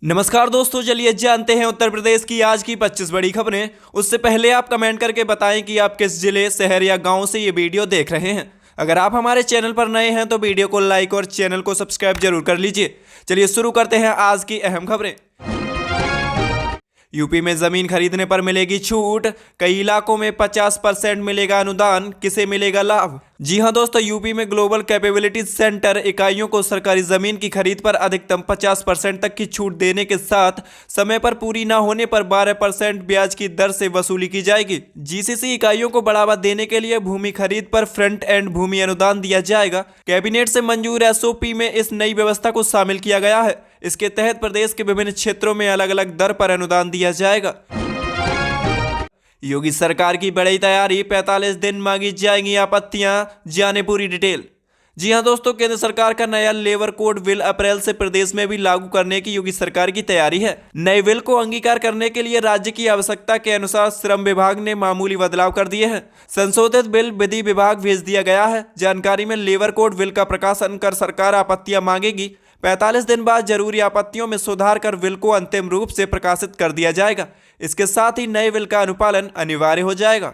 नमस्कार दोस्तों, चलिए जानते हैं उत्तर प्रदेश की आज की 25 बड़ी खबरें। उससे पहले आप कमेंट करके बताएं कि आप किस जिले, शहर या गांव से ये वीडियो देख रहे हैं। अगर आप हमारे चैनल पर नए हैं तो वीडियो को लाइक और चैनल को सब्सक्राइब जरूर कर लीजिए। चलिए शुरू करते हैं आज की अहम खबरें। यूपी में जमीन खरीदने पर मिलेगी छूट, कई इलाकों में 50% मिलेगा अनुदान, किसे मिलेगा लाभ? जी हां दोस्तों, यूपी में ग्लोबल कैपेबिलिटी सेंटर इकाइयों को सरकारी जमीन की खरीद पर अधिकतम 50% तक की छूट देने के साथ समय पर पूरी न होने पर 12% ब्याज की दर से वसूली की जाएगी। जीसीसी इकाइयों को बढ़ावा देने के लिए भूमि खरीद पर फ्रंट एंड भूमि अनुदान दिया जाएगा। कैबिनेट से मंजूर एसओपी में इस नई व्यवस्था को शामिल किया गया है। इसके तहत प्रदेश के विभिन्न क्षेत्रों में अलग अलग दर पर अनुदान दिया जाएगा। योगी सरकार की बड़ी तैयारी, 45 दिन मांगी जाएंगी आपत्तियां, जाने पूरी डिटेल। जी हां दोस्तों, केंद्र सरकार का नया लेबर कोड बिल अप्रैल से प्रदेश में भी लागू करने की योगी सरकार की तैयारी है। नए बिल को अंगीकार करने के लिए राज्य की आवश्यकता के अनुसार श्रम विभाग ने मामूली बदलाव कर दिए हैं। संशोधित बिल विधि विभाग भेज दिया गया है। जानकारी में लेबर कोड बिल का प्रकाशन कर सरकार आपत्तियां मांगेगी। 45 दिन बाद जरूरी आपत्तियों में सुधार कर बिल को अंतिम रूप से प्रकाशित कर दिया जाएगा। इसके साथ ही नए बिल का अनुपालन अनिवार्य हो जाएगा।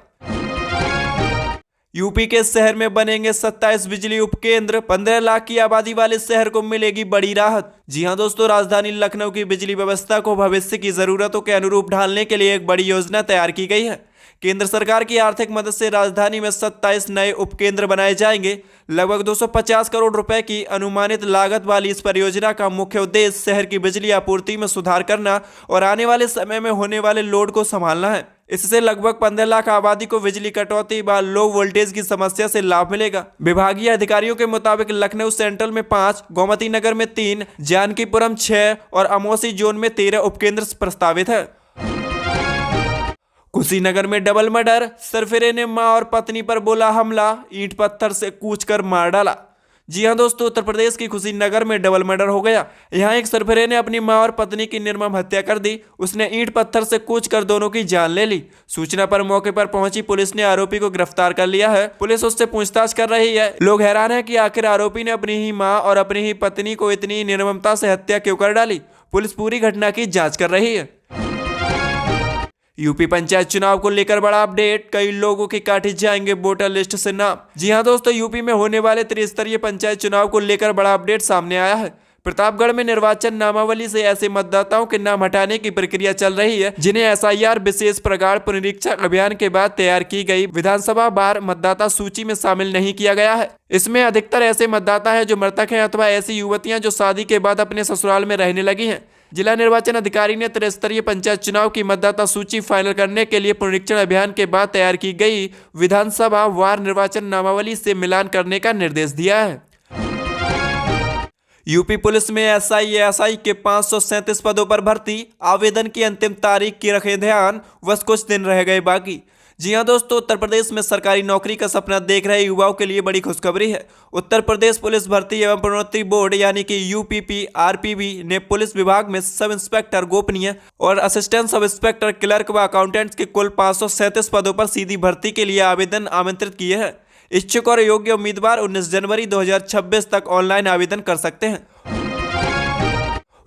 यूपी के शहर में बनेंगे 27 बिजली उपकेंद्र, 15 लाख की आबादी वाले शहर को मिलेगी बड़ी राहत। जी हां दोस्तों, राजधानी लखनऊ की बिजली व्यवस्था को भविष्य की जरूरतों के अनुरूप ढालने के लिए एक बड़ी योजना तैयार की गई है। केंद्र सरकार की आर्थिक मदद से राजधानी में 27 नए उपकेंद्र बनाए जाएंगे। लगभग 250 करोड़ रुपए की अनुमानित लागत वाली इस परियोजना का मुख्य उद्देश्य शहर की बिजली आपूर्ति में सुधार करना और आने वाले समय में होने वाले लोड को संभालना है। इससे लगभग 15 लाख आबादी को बिजली कटौती व लो वोल्टेज की समस्या से लाभ मिलेगा। विभागीय अधिकारियों के मुताबिक लखनऊ सेंट्रल में 5, गोमती नगर में 3, जानकीपुरम 6 और अमौसी जोन में 13 उपकेंद्र प्रस्तावित है। कुशीनगर में डबल मर्डर, सरफिरे ने मां और पत्नी पर बोला हमला, ईंट पत्थर से कूच कर मार डाला। जी हां दोस्तों, उत्तर प्रदेश की कुशीनगर में डबल मर्डर हो गया। यहां एक सरफिरे ने अपनी मां और पत्नी की निर्मम हत्या कर दी। उसने ईंट पत्थर से कूच कर दोनों की जान ले ली। सूचना पर मौके पर पहुंची पुलिस ने आरोपी को गिरफ्तार कर लिया है। पुलिस उससे पूछताछ कर रही है। लोग हैरान हैं कि आखिर आरोपी ने अपनी ही मां और अपनी ही पत्नी को इतनी निर्ममता से हत्या क्यों कर डाली। पुलिस पूरी घटना की जांच कर रही है। यूपी पंचायत चुनाव को लेकर बड़ा अपडेट, कई लोगों के काटे जाएंगे वोटर लिस्ट से नाम। जी हां दोस्तों, यूपी में होने वाले त्रिस्तरीय पंचायत चुनाव को लेकर बड़ा अपडेट सामने आया है। प्रतापगढ़ में निर्वाचन नामावली से ऐसे मतदाताओं के नाम हटाने की प्रक्रिया चल रही है जिन्हें एसआईआर विशेष प्रगाढ़ पुनरीक्षण अभियान के बाद तैयार की गई विधानसभा बार मतदाता सूची में शामिल नहीं किया गया है। इसमें अधिकतर ऐसे मतदाता हैं जो मृतक हैं अथवा ऐसी युवतियां जो शादी के बाद अपने ससुराल में रहने लगी हैं। जिला निर्वाचन अधिकारी ने त्रिस्तरीय पंचायत चुनाव की मतदाता सूची फाइनल करने के लिए पुनरीक्षण अभियान के बाद तैयार की गई विधानसभा वार निर्वाचन नामावली से मिलान करने का निर्देश दिया है। यूपी पुलिस में एसआई के 537 पदों पर भर्ती, आवेदन की अंतिम तारीख की रखें ध्यान, बस कुछ दिन रह गए बाकी। जी हां दोस्तों, उत्तर प्रदेश में सरकारी नौकरी का सपना देख रहे युवाओं के लिए बड़ी खुशखबरी है। उत्तर प्रदेश पुलिस भर्ती एवं प्रोन्नति बोर्ड यानी कि यूपीपीआरपीबी ने पुलिस विभाग में सब इंस्पेक्टर गोपनीय और असिस्टेंट सब इंस्पेक्टर क्लर्क व अकाउंटेंट्स के कुल 537 पदों पर सीधी भर्ती के लिए आवेदन आमंत्रित किए हैं। इच्छुक और योग्य उम्मीदवार 19 जनवरी 2026 तक ऑनलाइन आवेदन कर सकते हैं।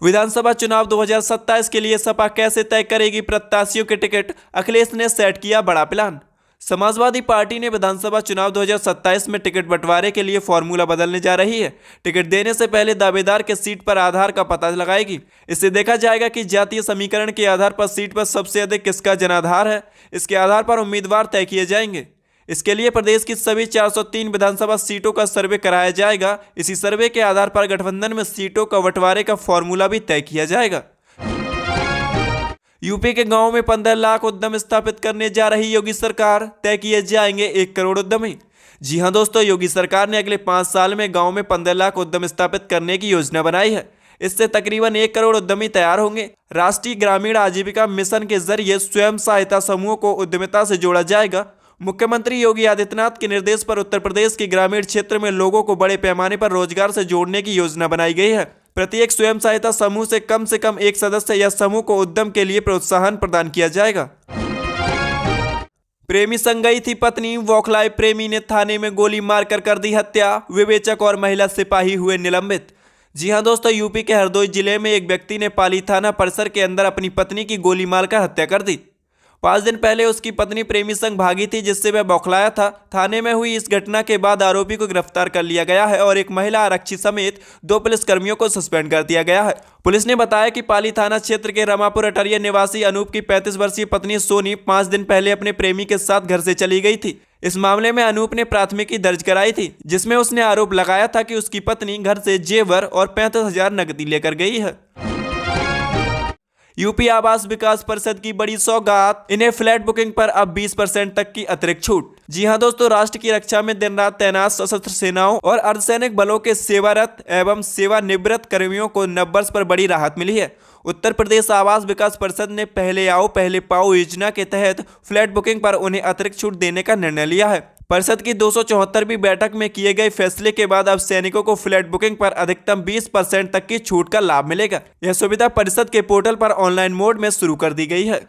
विधानसभा चुनाव 2027 के लिए सपा कैसे तय करेगी प्रत्याशियों के टिकट, अखिलेश ने सेट किया बड़ा प्लान। समाजवादी पार्टी ने विधानसभा चुनाव 2027 में टिकट बंटवारे के लिए फॉर्मूला बदलने जा रही है। टिकट देने से पहले दावेदार के सीट पर आधार का पता लगाएगी। इससे देखा जाएगा कि जातीय समीकरण के आधार पर सीट पर सबसे अधिक किसका जनाधार है। इसके आधार पर उम्मीदवार तय किए जाएंगे। इसके लिए प्रदेश की सभी 403 विधानसभा सीटों का सर्वे कराया जाएगा। इसी सर्वे के आधार पर गठबंधन में सीटों का बंटवारे का फॉर्मूला भी तय किया जाएगा। यूपी के गांवों में 15 लाख उद्यम स्थापित करने जा रही योगी सरकार, तय किए जाएंगे 1 करोड़ उद्यमी। जी हां दोस्तों, योगी सरकार ने अगले 5 साल में गांव में 15 लाख उद्यम स्थापित करने की योजना बनाई है। इससे तकरीबन 1 करोड़ उद्यमी तैयार होंगे। राष्ट्रीय ग्रामीण आजीविका मिशन के जरिए स्वयं सहायता समूहों को उद्यमिता से जोड़ा जाएगा। मुख्यमंत्री योगी आदित्यनाथ के निर्देश पर उत्तर प्रदेश के ग्रामीण क्षेत्र में लोगों को बड़े पैमाने पर रोजगार से जोड़ने की योजना बनाई गई है। प्रत्येक स्वयं सहायता समूह से कम एक सदस्य या समूह को उद्यम के लिए प्रोत्साहन प्रदान किया जाएगा। प्रेमी संग गई थी पत्नी, बौखलाए प्रेमी ने थाने में गोली मारकर कर दी हत्या, विवेचक और महिला सिपाही हुए निलंबित। जी हां दोस्तों, यूपी के हरदोई जिले में एक व्यक्ति ने पाली थाना परिसर के अंदर अपनी पत्नी की गोली मारकर हत्या कर दी। 5 दिन पहले उसकी पत्नी प्रेमी संग भागी थी, जिससे वह बौखलाया था। थाने में हुई इस घटना के बाद आरोपी को गिरफ्तार कर लिया गया है और एक महिला आरक्षी समेत 2 पुलिसकर्मियों को सस्पेंड कर दिया गया है। पुलिस ने बताया कि पाली थाना क्षेत्र के रमापुर अटरिया निवासी अनूप की 35 वर्षीय पत्नी सोनी 5 दिन पहले अपने प्रेमी के साथ घर से चली गई थी। इस मामले में अनूप ने प्राथमिकी दर्ज कराई थी, जिसमें उसने आरोप लगाया था कि उसकी पत्नी घर से जेवर और 35,000 नकदी लेकर गई है। यूपी आवास विकास परिषद की बड़ी सौगात, इन्हें फ्लैट बुकिंग पर अब 20% तक की अतिरिक्त छूट। जी हां दोस्तों, राष्ट्र की रक्षा में दिन रात तैनात सशस्त्र सेनाओं और अर्धसैनिक बलों के सेवारत एवं सेवानिवृत्त कर्मियों को नववर्ष पर बड़ी राहत मिली है। उत्तर प्रदेश आवास विकास परिषद ने पहले आओ पहले पाओ योजना के तहत फ्लैट बुकिंग पर उन्हें अतिरिक्त छूट देने का निर्णय लिया है। परिषद की 274वीं बैठक में किए गए फैसले के बाद अब सैनिकों को फ्लैट बुकिंग पर अधिकतम 20% तक की छूट का लाभ मिलेगा। यह सुविधा परिषद के पोर्टल पर ऑनलाइन मोड में शुरू कर दी गई है।